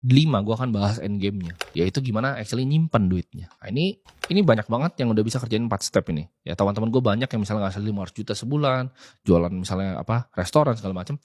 5 gue akan bahas end game-nya, yaitu gimana actually nyimpen duitnya. Nah, ini banyak banget yang udah bisa kerjain 4 step ini. Ya teman-teman gue banyak yang misalnya ngasih 500 juta sebulan, jualan misalnya restoran segala macam.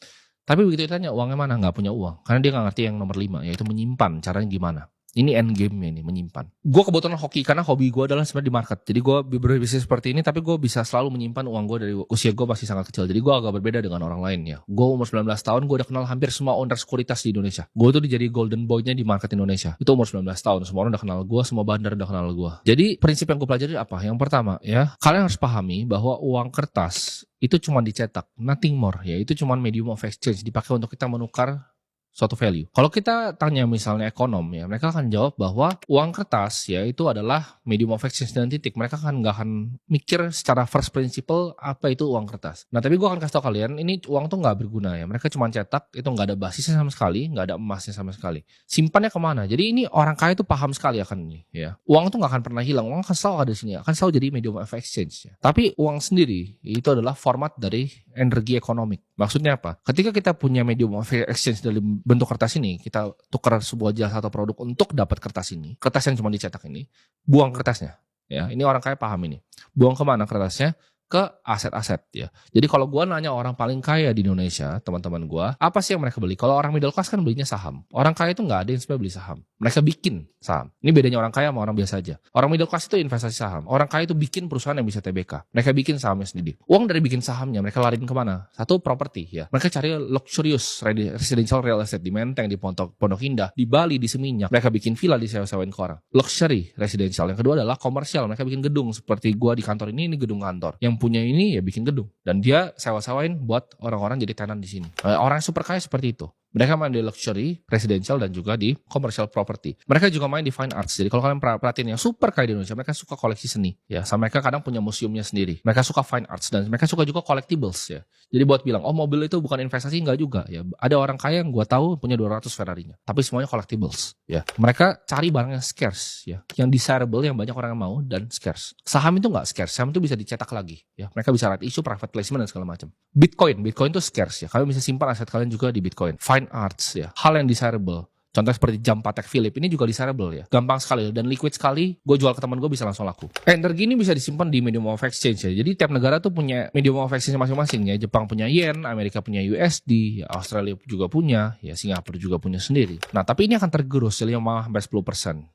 Tapi begitu ditanya uangnya mana, nggak punya uang, karena dia nggak ngerti yang nomor 5, yaitu menyimpan. Caranya gimana? Ini end game-nya nih, menyimpan. Gue kebetulan hoki karena hobi gue adalah sebenarnya di market. Jadi gue berbisnis seperti ini, tapi gue bisa selalu menyimpan uang gue dari usia gue masih sangat kecil. Jadi gue agak berbeda dengan orang lain ya. Gue umur 19 tahun, gue udah kenal hampir semua owner sekuritas di Indonesia. Gue tuh jadi golden boy-nya di market Indonesia. Itu umur 19 tahun, semua orang udah kenal gue, semua bandar udah kenal gue. Jadi prinsip yang gue pelajari apa? Yang pertama ya, kalian harus pahami bahwa uang kertas itu cuma dicetak, nothing more ya. Itu cuma medium of exchange, dipakai untuk kita menukar suatu value. Kalau kita tanya misalnya ekonom ya, mereka akan jawab bahwa uang kertas ya itu adalah medium of exchange dan titik. Mereka nggak akan mikir secara first principle apa itu uang kertas. Nah tapi gue akan kasih tau kalian, ini uang tuh nggak berguna ya. Mereka cuma cetak, itu nggak ada basisnya sama sekali, nggak ada emasnya sama sekali. Simpannya kemana? Jadi ini orang kaya itu paham sekali akan ini ya. Uang tuh nggak akan pernah hilang, uang akan selalu ada di sini, akan selalu jadi medium of exchange ya. Tapi uang sendiri itu adalah format dari energi ekonomi. Maksudnya apa? Ketika kita punya medium of exchange dari bentuk kertas ini, kita tukar sebuah jasa atau produk untuk dapat kertas ini, kertas yang cuma dicetak ini, buang kertasnya. Ya, ini orang kaya paham ini. Buang kemana kertasnya? Ke aset-aset ya. Jadi kalau gue nanya orang paling kaya di Indonesia, teman-teman gue, apa sih yang mereka beli? Kalau orang middle class kan belinya saham. Orang kaya itu nggak ada yang sebenarnya beli saham. Mereka bikin saham. Ini bedanya orang kaya sama orang biasa aja. Orang middle class itu investasi saham. Orang kaya itu bikin perusahaan yang bisa TBK. Mereka bikin sahamnya sendiri. Uang dari bikin sahamnya mereka lariin kemana? Satu, properti ya. Mereka cari luxurious residential real estate di Menteng, di Pondok Indah, di Bali, di Seminyak. Mereka bikin villa disewa-sewain ke orang. Luxury residential. Yang kedua adalah komersial. Mereka bikin gedung seperti gue di kantor ini gedung kantor. Yang punya ini ya bikin gedung dan dia sewa-sewain buat orang-orang jadi tenan di sini. Orang yang super kaya seperti itu. Mereka main di luxury, residential, dan juga di commercial property. Mereka juga main di fine arts. Jadi kalau kalian perhatiin yang super kaya di Indonesia, mereka suka koleksi seni. Ya, sama mereka kadang punya museumnya sendiri. Mereka suka fine arts dan mereka suka juga collectibles ya. Jadi buat bilang, oh mobil itu bukan investasi, enggak juga ya. Ada orang kaya yang gue tahu punya 200 Ferrari-nya, tapi semuanya collectibles ya. Mereka cari barang yang scarce ya, yang desirable, yang banyak orang yang mau dan scarce. Saham itu enggak scarce, saham itu bisa dicetak lagi ya. Mereka bisa right issue, private placement dan segala macam. Bitcoin itu scarce ya. Kalian bisa simpan aset kalian juga di Bitcoin. Fine arts ya, hal yang desirable. Contoh seperti jam Patek Philippe ini juga desirable ya. Gampang sekali dan liquid sekali. Gue jual ke teman gue bisa langsung laku. Energi ini bisa disimpan di medium of exchange ya. Jadi tiap negara tuh punya medium of exchange masing-masing ya. Jepang punya yen, Amerika punya USD, ya Australia juga punya, ya Singapura juga punya sendiri. Nah tapi ini akan tergerus 5-10%.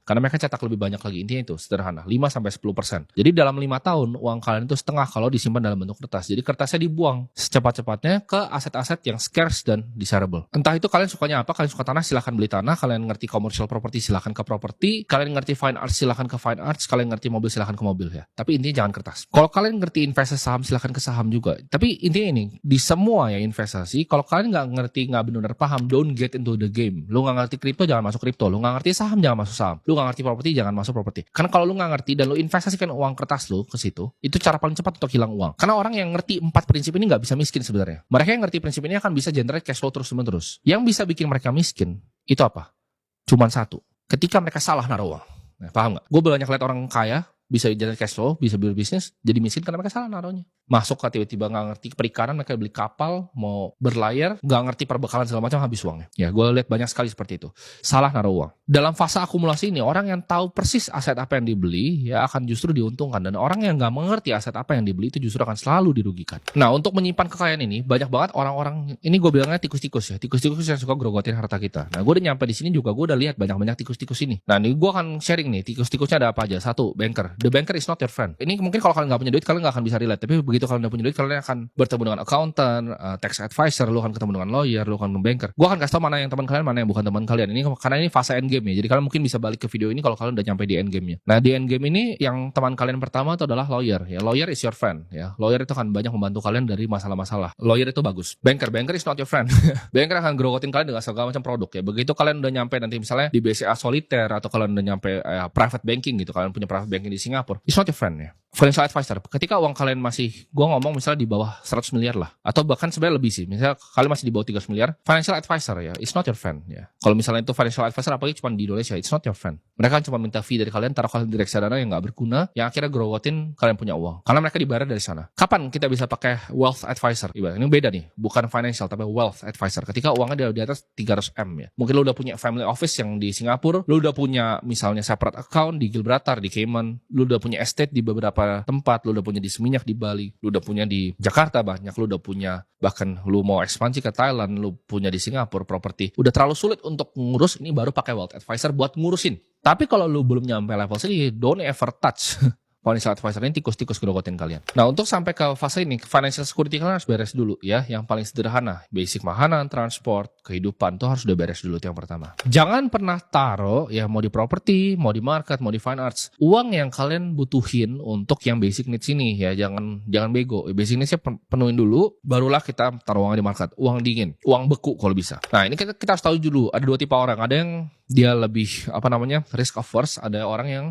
Karena mereka cetak lebih banyak lagi. Intinya itu sederhana, 5-10%. Jadi dalam 5 tahun uang kalian itu setengah kalau disimpan dalam bentuk kertas. Jadi kertasnya dibuang secepat-cepatnya ke aset-aset yang scarce dan desirable. Entah itu kalian sukanya apa, kalian suka tanah silahkan beli tanah. Kalian ngerti commercial property silahkan ke property, kalian ngerti fine arts silahkan ke fine arts, kalian ngerti mobil silahkan ke mobil ya. Tapi intinya jangan kertas. Kalau kalian ngerti investasi saham silahkan ke saham juga. Tapi intinya ini di semua ya investasi, kalau kalian nggak ngerti, nggak benar paham, don't get into the game. Lu nggak ngerti kripto jangan masuk kripto, lu nggak ngerti saham jangan masuk saham, lu nggak ngerti properti jangan masuk properti. Karena kalau lu nggak ngerti dan lu investasikan uang kertas lu ke situ, itu cara paling cepat untuk hilang uang. Karena orang yang ngerti 4 prinsip ini nggak bisa miskin sebenarnya. Mereka yang ngerti prinsip ini akan bisa generate cash flow terus-menerus. Yang bisa bikin mereka miskin itu apa? Cuman satu, ketika mereka salah naruh uang. Nah, paham gak? Gue banyak lihat orang kaya bisa generate cash flow, bisa berbisnis, jadi miskin karena mereka salah naruhnya. Masuk ke tiba-tiba gak ngerti perikanan, mereka beli kapal, mau berlayar, gak ngerti perbekalan segala macam, habis uangnya. Ya, gue lihat banyak sekali seperti itu. Salah naruh uang. Dalam fase akumulasi ini, orang yang tahu persis aset apa yang dibeli, ya akan justru diuntungkan. Dan orang yang gak mengerti aset apa yang dibeli, itu justru akan selalu dirugikan. Nah, untuk menyimpan kekayaan ini, banyak banget orang-orang, ini gue bilangnya tikus-tikus ya. Tikus-tikus yang suka grogotin harta kita. Nah, gue udah nyampe di sini juga, gue udah lihat banyak-banyak tikus-tikus ini. Nah, ini gue akan sharing nih, tikus-tikusnya ada apa aja. Satu, banker. The banker is not your friend. Ini mungkin kalau kalian nggak punya duit, kalian nggak akan bisa relate. Tapi begitu kalian udah punya duit, kalian akan bertemu dengan accountant, tax advisor, lu akan ketemu dengan lawyer, lu akan banker. Gue akan kasih tau mana yang teman kalian, mana yang bukan teman kalian. Ini karena ini fase end game ya. Jadi kalian mungkin bisa balik ke video ini kalau kalian udah nyampe di end game-nya. Nah di end game ini yang teman kalian pertama itu adalah lawyer. Ya lawyer is your friend. Ya lawyer itu akan banyak membantu kalian dari masalah-masalah. Lawyer itu bagus. Banker is not your friend. Banker akan grogotin kalian dengan segala macam produk ya. Begitu kalian udah nyampe nanti misalnya di BCA Solitaire atau kalian udah nyampe private banking gitu, kalian punya private banking di Singapura, it's not your friend ya. Financial advisor, ketika uang kalian masih, gue ngomong misalnya di bawah 100 miliar lah, atau bahkan sebenarnya lebih sih, misalnya kalian masih di bawah 300 miliar, financial advisor ya, it's not your friend ya. Kalau misalnya itu financial advisor apalagi cuma di Indonesia, it's not your friend. Mereka cuma minta fee dari kalian, taruh kalian di reksadana yang gak berguna, yang akhirnya growotin kalian punya uang. Karena mereka dibayar dari sana. Kapan kita bisa pakai wealth advisor? Ini beda nih, bukan financial tapi wealth advisor. Ketika uangnya di atas 300M ya. Mungkin lo udah punya family office yang di Singapura, lo udah punya misalnya separate account di Gibraltar, di Cayman, lo udah punya estate di beberapa tempat, lo udah punya di Seminyak di Bali, lu udah punya di Jakarta banyak, lu udah punya bahkan lu mau ekspansi ke Thailand, lu punya di Singapura properti. Udah terlalu sulit untuk ngurus, ini baru pakai wealth advisor buat ngurusin. Tapi kalau lu belum nyampe level sini, don't ever touch financial advisor ini, tikus-tikus grogotin kalian. Nah, untuk sampai ke fase ini, financial security kalian harus beres dulu ya. Yang paling sederhana, basic makanan, transport, kehidupan itu harus udah beres dulu, itu yang pertama. Jangan pernah taruh ya, mau di properti, mau di market, mau di fine arts, uang yang kalian butuhin untuk yang basic needs ini ya. Jangan bego. Basic needs-nya penuhin dulu, barulah kita taruh uangnya di market. Uang dingin, uang beku kalau bisa. Nah, ini kita harus tahu dulu, ada dua tipe orang. Ada yang dia lebih risk averse, ada orang yang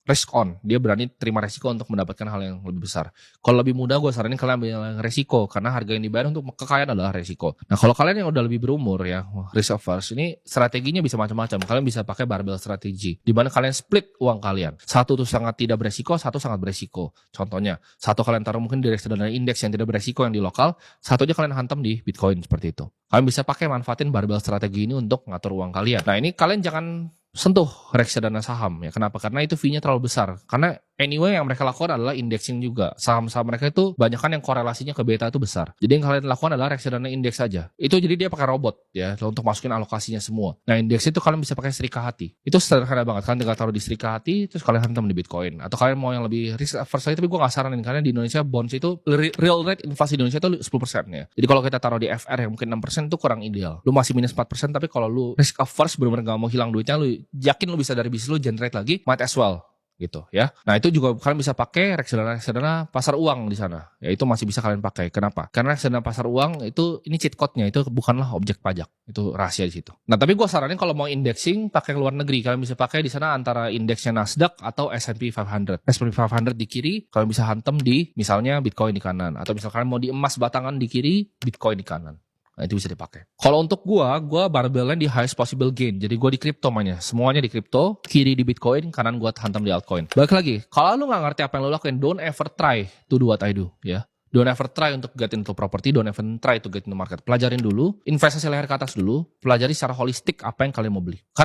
risk on, dia berani terima resiko untuk mendapatkan hal yang lebih besar. Kalau lebih mudah, gue saranin kalian ambil yang resiko, karena harga yang dibayar untuk kekayaan adalah resiko. Nah, kalau kalian yang udah lebih berumur ya, risk averse, ini strateginya bisa macam-macam. Kalian bisa pakai barbell strategi, di mana kalian split uang kalian. Satu tuh sangat tidak beresiko, satu sangat beresiko. Contohnya, satu kalian taruh mungkin di reksadana indeks yang tidak beresiko yang di lokal, satu aja kalian hantam di Bitcoin seperti itu. Kalian bisa pakai manfaatin barbell strategi ini untuk ngatur uang kalian. Nah, ini kalian jangan sentuh reksadana saham ya. Kenapa? Karena itu fee-nya terlalu besar. Karena anyway yang mereka lakukan adalah indexing juga. Saham-saham mereka itu banyak kan yang korelasinya ke beta itu besar. Jadi yang kalian lakukan adalah reksadana indeks saja. Itu jadi dia pakai robot ya untuk masukin alokasinya semua. Nah, indeks itu kalian bisa pakai Serikahati. Itu sederhana banget. Kalian tinggal taruh di Serikahati terus kalian hantam di Bitcoin. Atau kalian mau yang lebih risk averse, tapi gue gak saranin karena di Indonesia bonds itu real rate inflasi di Indonesia itu 10% ya. Jadi kalau kita taruh di FR yang mungkin 6% itu kurang ideal. Lu masih minus 4%, tapi kalau lu risk averse benar-benar gak mau hilang duitnya, lu yakin lu bisa dari bisnis lu generate lagi, might as well gitu ya. Nah, itu juga kalian bisa pakai reksadana pasar uang di sana. Ya, itu masih bisa kalian pakai. Kenapa? Karena reksadana pasar uang itu ini cheat code-nya, itu bukanlah objek pajak. Itu rahasia di situ. Nah, tapi gue saranin kalau mau indexing pakai luar negeri, kalian bisa pakai di sana antara indeksnya Nasdaq atau S&P 500. S&P 500 di kiri, kalian bisa hantam di misalnya Bitcoin di kanan, atau misalnya kalian mau di emas batangan di kiri, Bitcoin di kanan. Nah, itu bisa dipakai. Kalau untuk gua barbellnya di highest possible gain. Jadi gua di kripto mainnya. Semuanya di kripto, kiri di Bitcoin, kanan gua hantam di altcoin. Balik lagi, kalau lu gak ngerti apa yang lu lakuin, don't ever try to do what I do ya. Don't ever try untuk get into property, don't ever try to get into market. Pelajarin dulu, investasi leher ke atas dulu, pelajari secara holistik apa yang kalian mau beli. Karena